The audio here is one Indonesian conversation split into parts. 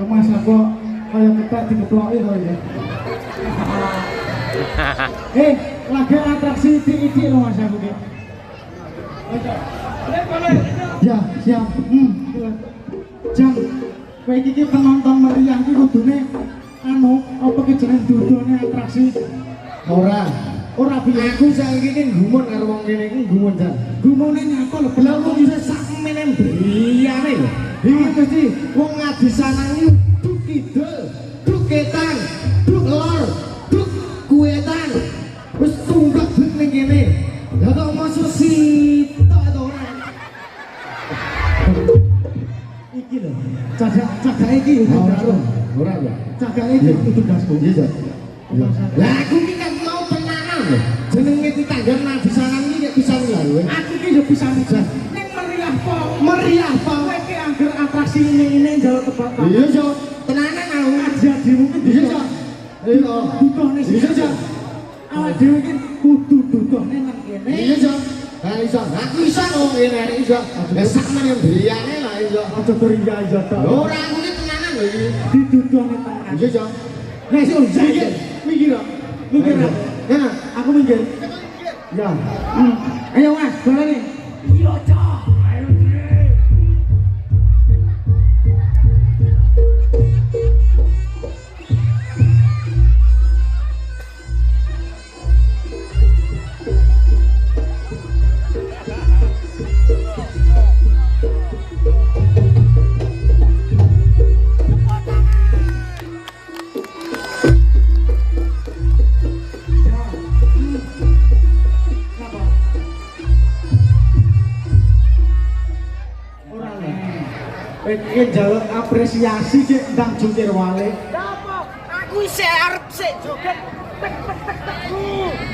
Kemas aku kayak ketek digeploki to ya. Lagi atraksi iki lho Mas aku iki. Ya, siap. Jam kowe iki penonton meriah iki kudune apa ki jeneng dudone atraksi? Ora piye aku saiki iki gumun karo wong kene iki gumun jan. Gumune nyapa lho belakku bisa sak menen briyane lho. Iki mesti wong ngadisanan iki duk kidul, duk ketan, duk lor, duk kuetan. Wis tunggak bet ning kene. Lah kok masuk sitok to ora. Iki lho, cagak iki ora ya. Cagak iki kudu gasku. Iya, lah aku iki kan mau tenanan lho. Jenenge ditanggan ngadisanan iki nek bisa lho. Aku iki yo bisa mujan. Ning meriah po. Kowe iki angger atraksi ngene njaluk tebak. Iya, yo. Tenanan aku aja dhewe iki. Iya, yo. Butuhne sih. Iya, yo. Awak dhewe iki kudu duduhne nang kene. Iya, yo. Ha iso. Aku iso kok ngene iso. Lah sakmen yo briyane lah iso. Aja beriya iso to. Ora aku iki tenanan lho iki. Diduduhne tenanan. Iya, yo. Nek sing minggir. Minggir. Ya, aku minggir. Ya. Ayo Mas, boleh. Iya, Cak. Ayo, Dre. Iki njaluk apresiasi sik ndang jungkir wale. Napa? Aku isih arep sik joget tek.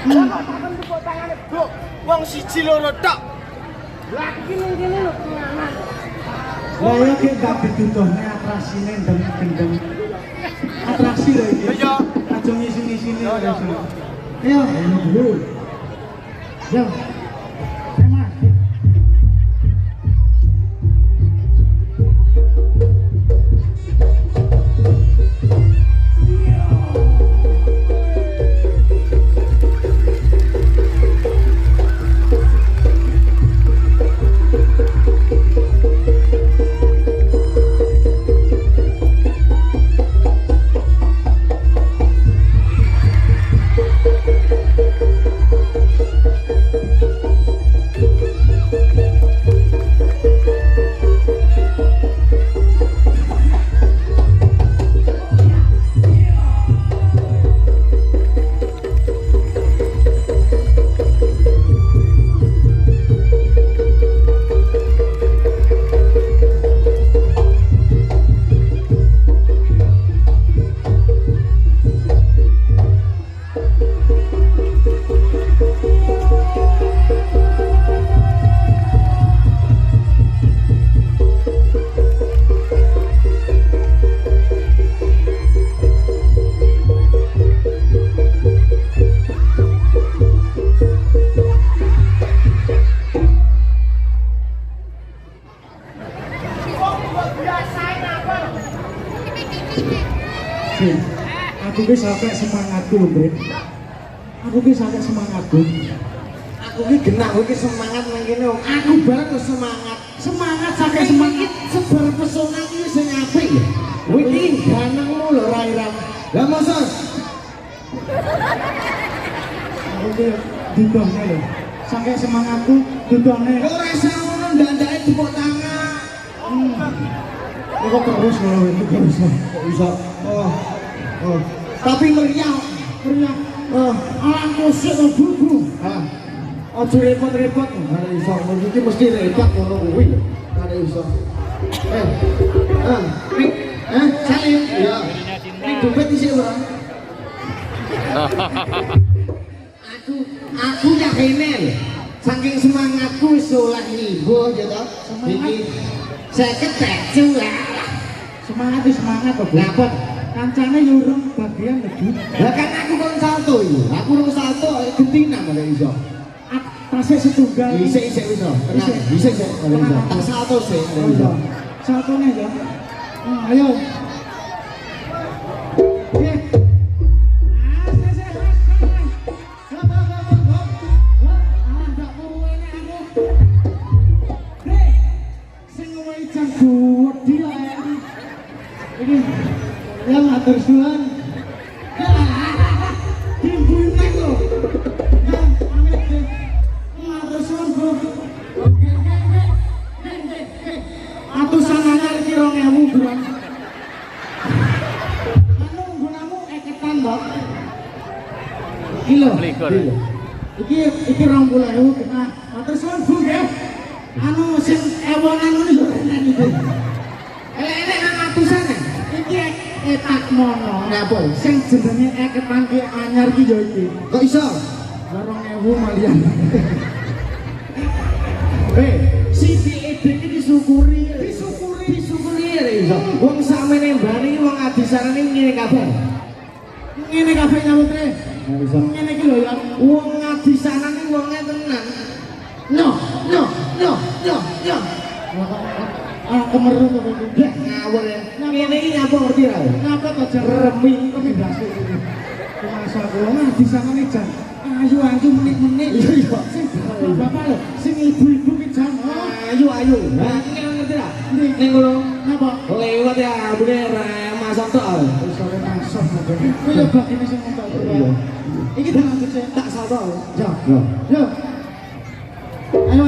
Lah takon tepuk tangane, Bro. Wong siji loro tok. Lah iki ning kene lho tenanan. Lah ya ki ndang dituduhne atrasine ndang gendeng. Atraksi lho iki. Iya. Aja ngisi-ngisine ora iso. Ayo, dulu. Yo. Mas. Sing, aku ki sampe semangatku lho, Bre. Aku ki sampe semangatku. Aku ki genah kowe ki semangat nang kene. Aku bareng kok semangat. Semangat sampe semangat. Sebar pesona iki sing apik ya. Kowe iki ganangmu lho Rai Ram. Lah mosok Aku ki didone lho. Sampe semangatku didone. ora iso ngono ndandake tepuk tangan. Kok terus lho itu terus. Kok iso? Oh. Tapi meriah. Meriah. Alang musik lho bubu. Aja repot-repot. Ora iso ngono iki mesti repot ngono kuwi. Ora iso. Salim. Iya. Ini dompet isi ora? Aku ya kene lho. Saking semangatku wis oleh ngibul ya to. Iki 50 tek culah. Semangat wis semangat kok. Ngapa? Kancane yo urung bagian lebih. Lah kan aku kon salto iki. Aku urung salto gentina malah iso. Tasik setunggal. Isik wis iso. Isik iso. Tak salto sih. Iso. Saltone ya. Ayo. Yang atur suan dimbunek lho yang atur suan bro atusan anyar iki 2000 bulan anu gunamu eketan mbok iki lho iki 20.000 kena atur suan bro nggih anu sing ewonan ngono lho iki elek-elek nang atusan iki etak mono Ngapa? sing jenenge eketan ki anyar ki yo iki Kok iso? 2000 malian Si edek iki disyukuri ya iso. Wong sakmene mbane iki wong adisarane ngene kabeh. ngene kabeh nyambut re Ora iso. ngene iki lho ya Wong adisarane wonge tenan. No. kemeru kok iki Ngawur ya. Ngene iki nyapa ngerti ra? ngapa kok jan remi ndasuk iki masa kok di sana nih jan ayu menit-menit Iya. sing bapak lho sing ibu-ibu ki jan Ayo. Nah, iki ngerti ra? Ning ngono napa lewat ya abune Rama Santo. wis ora masuk kok yo bagine sing entuk Iya. iki tak lanjut Tak salto. yo ayo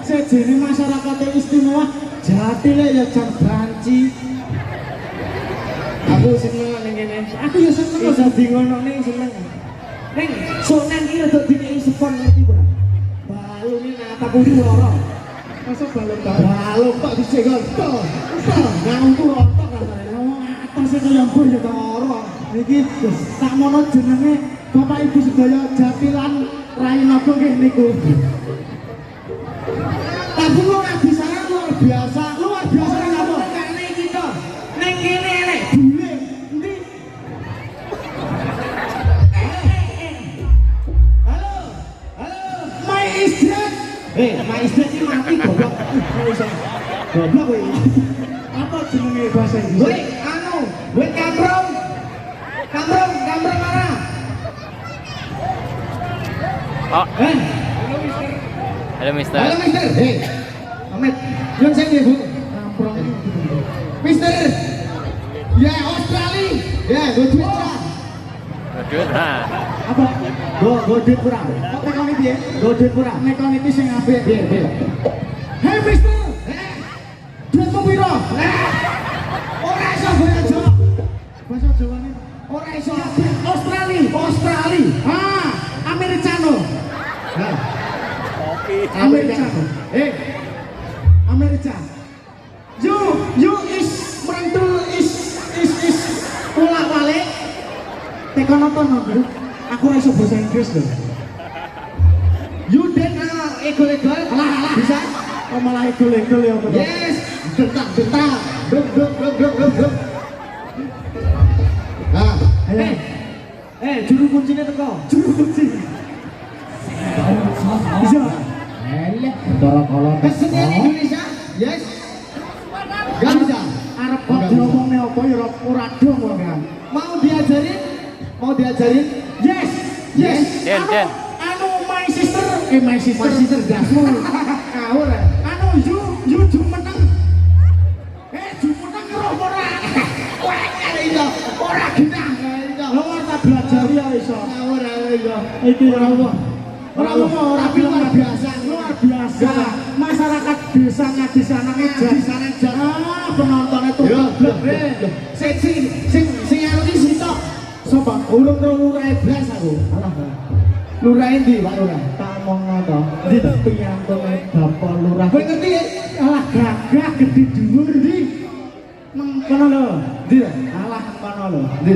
sejene masyarakatnya istimewa jatine ya jan banci. Aku seneng ning kene. Aku ya seneng Iso dingonokne seneng. Ning sonen iki rada dikeki sepon ngerti ora? aku tuh lara. Masa balok tak disegel tok. Nang tuh rontok rasane. Atasnya kaya boy ya lara. Iki tak mono jenenge Bapak Ibu sedaya Jatilan Rainaga nggih niku. Tapi luar biasa luar biasa apa? Kene kita ning kene elek bule. Endi? Halo. My istri. My istri iki mati goblok. Goblok kowe. Apa jenenge bahasa Inggris? Woi, woi kamprong mana? Oh. Halo Mister. Ahmed, yang saya Bu. Kamprong. Mister. Ya, Australia. Ya, godit kurang. Apa? Godit kurang. Kok tekon iki piye? Godit kurang. Nekon iki sing apik. Piye? Hei Mister. Duitmu piro? Ora iso bahasa Jawa. Bahasa Jawane ora iso. Australia. Americano. Americano. America. You is merentul is ulak balik. Tekan nonton lho. Aku ora iso bahasa Inggris lho. You den ego-ego. Alah. Bisa? Kok malah ego-ego ya apa? Yes. Bentak. Duk. Nah, juru kuncinya teko. Juru kunci. Bisa. Kesenian Indonesia. Yes. Gak bisa. Arep kok diomongne apa ya ora dong kan. Mau diajarin? Yes. Den. Anu my sister dasmu. Kawur. Anu you jumeneng. Jumeneng karo ora. Kowe kare iso ora genah. Lho tak belajar ya iso. Ora iso. Iki ora biasa. Masyarakat desanya di sana penontonnya tuh sing anu iki sitok. Sopo? Urung lurah blas aku. Alah. Lurah endi, Pak Lurah? Tak omongno to. Ndi piyantune Bapak Lurah. Kowe ngerti? Alah gagah gede dhuwur ndi? Nang kono lho. Ndi? Alah kono lho. Ndi?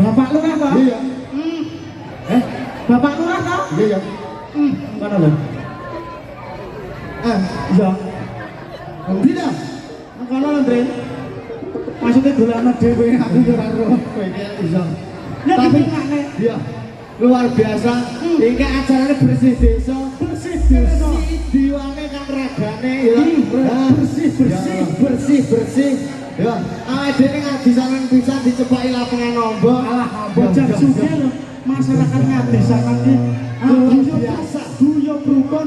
Bapak Lurah to? Iya. Bapak Lurah to? Iya. Kono lho. Iya. Ndi dah? Nang kono lho, Ndre. Maksudnya golekno dhewe aku yo ora roh kowe iki iso. Tapi iya. Luar biasa. Iki acarane bersih desa. Diwane kan regane ya. Bersih. Ya, dene ngadisanan pisan dicepaki lapangan nombok. Alah, bocah sugih lho. Masyarakat ngadisanan iki biasa. Guyub rukun.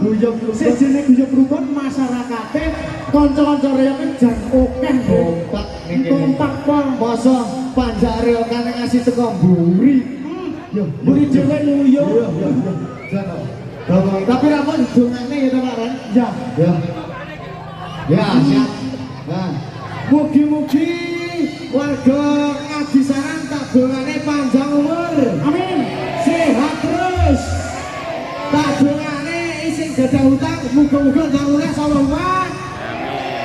Sejene guyub rukun masyarakate kanca-kanca reyoke jan akeh kompak ning kene. Kompak pol. Masa panjak reyokane ngasih teko mburi. Yo, mburi dhewe luyo. Tapi apa dongane ya to, Pak Ran? Ya. Siap. Nah, mugi-mugi warga Ngadisaran tak dongane panjang umur. Amin. Sehat terus. Tak dongane isih gadah utang, muga-muga nggak salawat.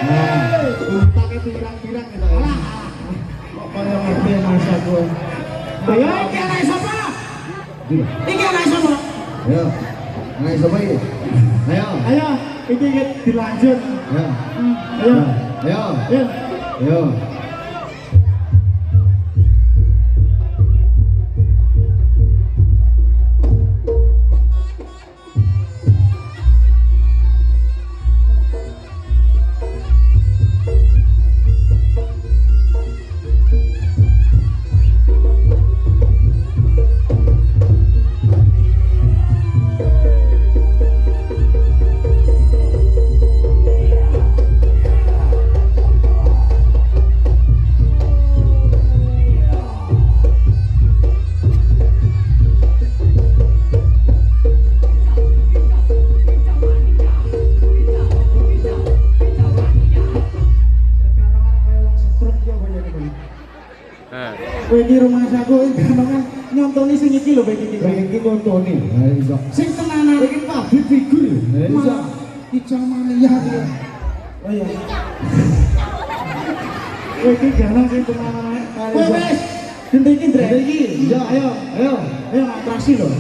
Nah, utangnya pirang-pirang gitu. Alah. Kok kaya ngerti masa kowe. Ayo iki ana sapa? Iki ana sapa? Ayo. Ana sapa iki? Ayo, iki dilanjut. Ayo. Kowe iki rumah saku gampang nyontoni sing iki lho kowe iki. Kowe iki nyontoni. Ha iso. Sing tenanan iki public figure. Ha iso. Ica Mania dia. Oh iya. Kowe iki jangan sing teman-teman. Wes. Gendeng iki, Dre. Gendeng iki. Ya, ayo. Ayo, atraksi lho.